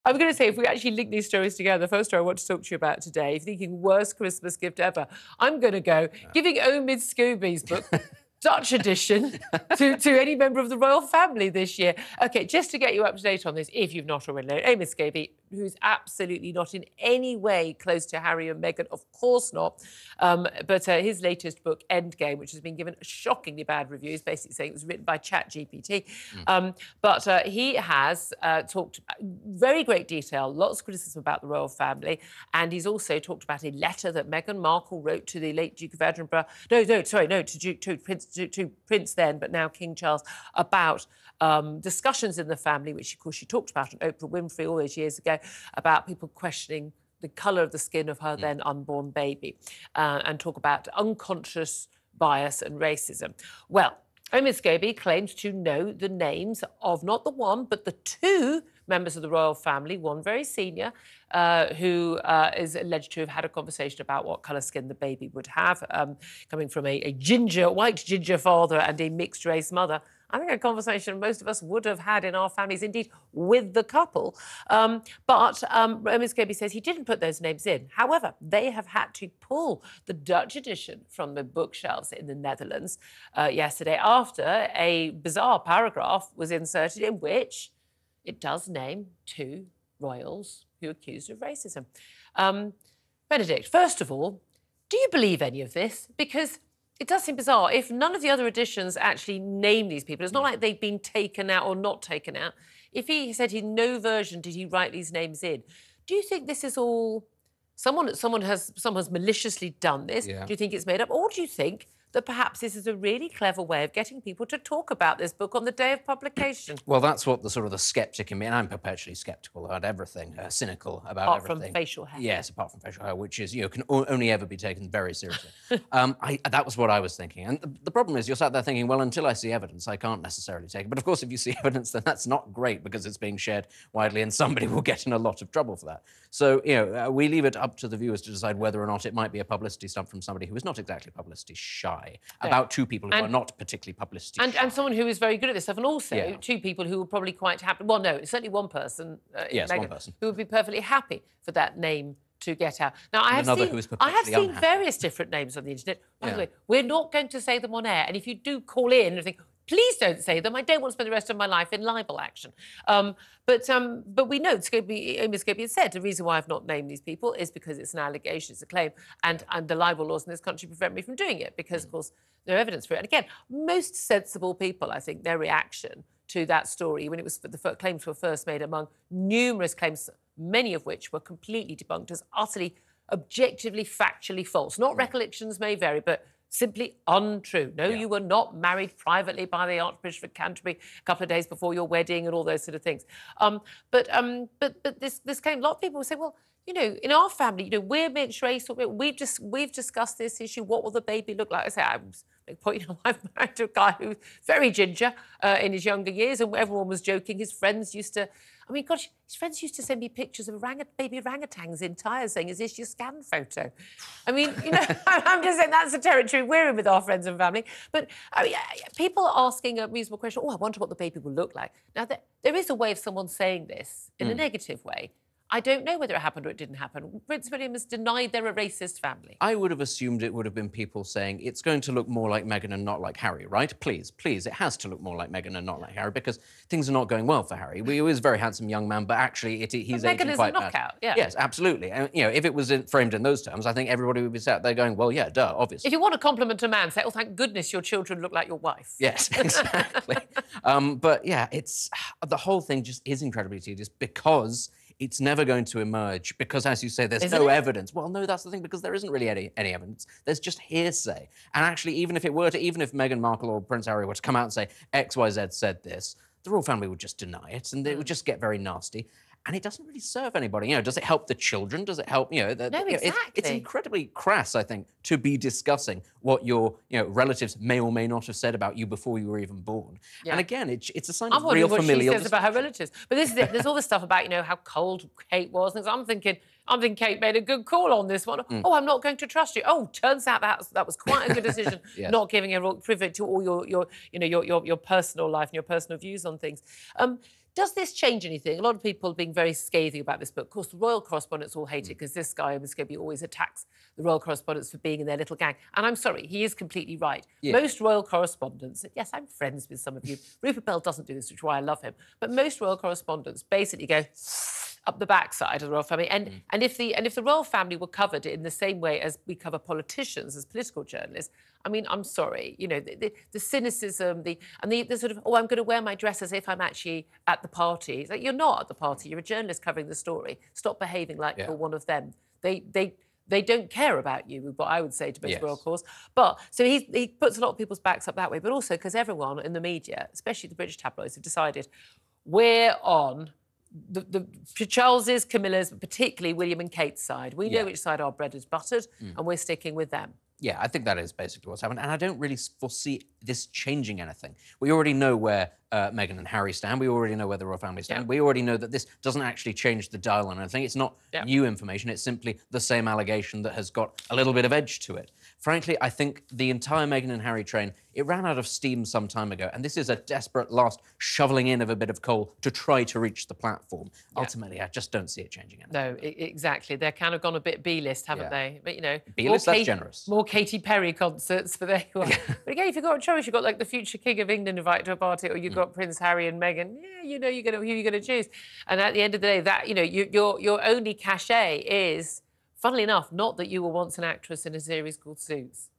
I'm going to say, if we actually link these stories together, the first story I want to talk to you about today, if you're thinking worst Christmas gift ever, I'm going to go giving Omid Scobie's book, Dutch edition, to any member of the royal family this year. OK, just to get you up to date on this, if you've not already known, Omid Scobie, who's absolutely not in any way close to Harry and Meghan, of course not, but his latest book, Endgame, which has been given shockingly bad reviews, basically saying it was written by ChatGPT. But he has talked very great detail, lots of criticism about the royal family, and he's also talked about a letter that Meghan Markle wrote to the late Duke of Edinburgh, to Prince then, but now King Charles, about discussions in the family, which, of course, she talked about on Oprah Winfrey all those years ago, about people questioning the colour of the skin of her then unborn baby, and talk about unconscious bias and racism. Well, Omid Scobie claims to know the names of not the one, but the two members of the royal family, one very senior, who is alleged to have had a conversation about what colour skin the baby would have, coming from a white ginger father and a mixed-race mother. I think a conversation most of us would have had in our families, indeed, with the couple. But Omid Scobie says he didn't put those names in. However, they have had to pull the Dutch edition from the bookshelves in the Netherlands yesterday after a bizarre paragraph was inserted in which it does name two royals who are accused of racism. Benedict, first of all, do you believe any of this? Because it does seem bizarre. If none of the other editions actually name these people, it's not like they've been taken out or not taken out. If he said in no version did he write these names in, do you think this is all someone has maliciously done this? Yeah. Do you think it's made up, or do you think that perhaps this is a really clever way of getting people to talk about this book on the day of publication? Well, that's what the sceptic in me, and I'm perpetually sceptical about everything, cynical about everything. Apart from facial hair. Yes, apart from facial hair, which is, can only ever be taken very seriously. That was what I was thinking. And the problem is you're sat there thinking, well, until I see evidence, I can't necessarily take it. But of course, if you see evidence, then that's not great because it's being shared widely and somebody will get in a lot of trouble for that. So, we leave it up to the viewers to decide whether or not it might be a publicity stunt from somebody who is not exactly publicity shy. About two people who are not particularly publicity shy. And someone who is very good at this stuff, and also two people who are probably quite happy. Well, no, certainly one person, yes, Meghan, one person, who would be perfectly happy for that name to get out. Now, I have seen unhappy. Various different names on the internet. By the way, we're not going to say them on air, and if you do call in and think, please don't say them, I don't want to spend the rest of my life in libel action. But we know, Omid Scobie has said, the reason why I've not named these people is because it's an allegation, it's a claim, and the libel laws in this country prevent me from doing it because, of course, no evidence for it. And again, most sensible people, I think, their reaction to that story, when the claims were first made among numerous claims, many of which were completely debunked as utterly, objectively, factually false. Not recollections may vary, but simply untrue. No, you were not married privately by the Archbishop of Canterbury a couple of days before your wedding and all those sort of things. But this came. A lot of people say, well, in our family, we're mixed race. We've discussed this issue. What will the baby look like? I say, I've married a guy who's very ginger in his younger years, and everyone was joking. His friends used to. I mean, gosh, his friends used to send me pictures of baby orangutans in tyres saying, is this your scan photo? I mean, I'm just saying that's the territory we're in with our friends and family. But I mean, people asking a reasonable question, I wonder what the baby will look like. Now, there is a way of someone saying this in a negative way. I don't know whether it happened or it didn't happen. Prince William has denied they're a racist family. I would have assumed it would have been people saying it's going to look more like Meghan and not like Harry, right? Please, it has to look more like Meghan and not like Harry because things are not going well for Harry. He is a very handsome young man, but actually he's aging quite bad. Meghan is a knockout, yeah. Yes, absolutely. And, if it was framed in those terms, I think everybody would be sat there going, well, yeah, duh, obviously. If you want to compliment a man, say, oh, thank goodness your children look like your wife. Yes, exactly. But, yeah, the whole thing just is incredibly tedious because it's never going to emerge because, as you say, there's no evidence. Well, no, that's the thing, because there isn't really any evidence. There's just hearsay. And actually, even if Meghan Markle or Prince Harry were to come out and say XYZ said this, the royal family would just deny it and it would just get very nasty. And it doesn't really serve anybody. Does it help the children? Does it help, No, exactly. It's incredibly crass, I think, to be discussing what your, relatives may or may not have said about you before you were even born. Yeah. And again, it's a sign of real familial. I'm wondering what she says about her relatives. But this is it. There's all this stuff about, how cold Kate was. And I'm thinking Kate made a good call on this one. Oh, I'm not going to trust you. Oh, turns out that was quite a good decision, yes. Not giving her privy to all your personal life and your personal views on things. Does this change anything? A lot of people are being very scathing about this book. Of course, the royal correspondents all hate it because this guy, Omid Scobie, always attacks the royal correspondents for being in their little gang. And I'm sorry, he is completely right. Yeah. Most royal correspondents, yes, I'm friends with some of you. Rupert Bell doesn't do this, which is why I love him. But most royal correspondents basically go up the backside of the royal family. And if the royal family were covered in the same way as we cover politicians as political journalists, I mean, I'm sorry, you know, the cynicism, the sort of, oh, I'm going to wear my dress as if I'm actually at the party. It's like, you're not at the party. You're a journalist covering the story. Stop behaving like you're one of them. They don't care about you, what I would say to most royal courts. But so he puts a lot of people's backs up that way, but also because everyone in the media, especially the British tabloids, have decided we're on the Charles's, Camilla's, but particularly William and Kate's side. We know which side our bread is buttered, and we're sticking with them. Yeah, I think that is basically what's happened. And I don't really foresee this changing anything. We already know where Meghan and Harry stand. We already know where the royal family stand. We already know that this doesn't actually change the dial on anything. It's not new information. It's simply the same allegation that has got a little bit of edge to it. Frankly, I think the entire Meghan and Harry train, it ran out of steam some time ago. And this is a desperate last shoveling in of a bit of coal to try to reach the platform. Ultimately, I just don't see it changing anything. No, exactly. They're kind of gone a bit B-list, haven't they? But, you know... B-list, that's generous. More Katy Perry concerts for there you are. But again, if you've got a choice, you've got, like, the future King of England invited to a party, or you've got Prince Harry and Meghan, yeah, you know who you're going to choose. And at the end of the day, that, you know, your only cachet is, funnily enough, not that you were once an actress in a series called Suits.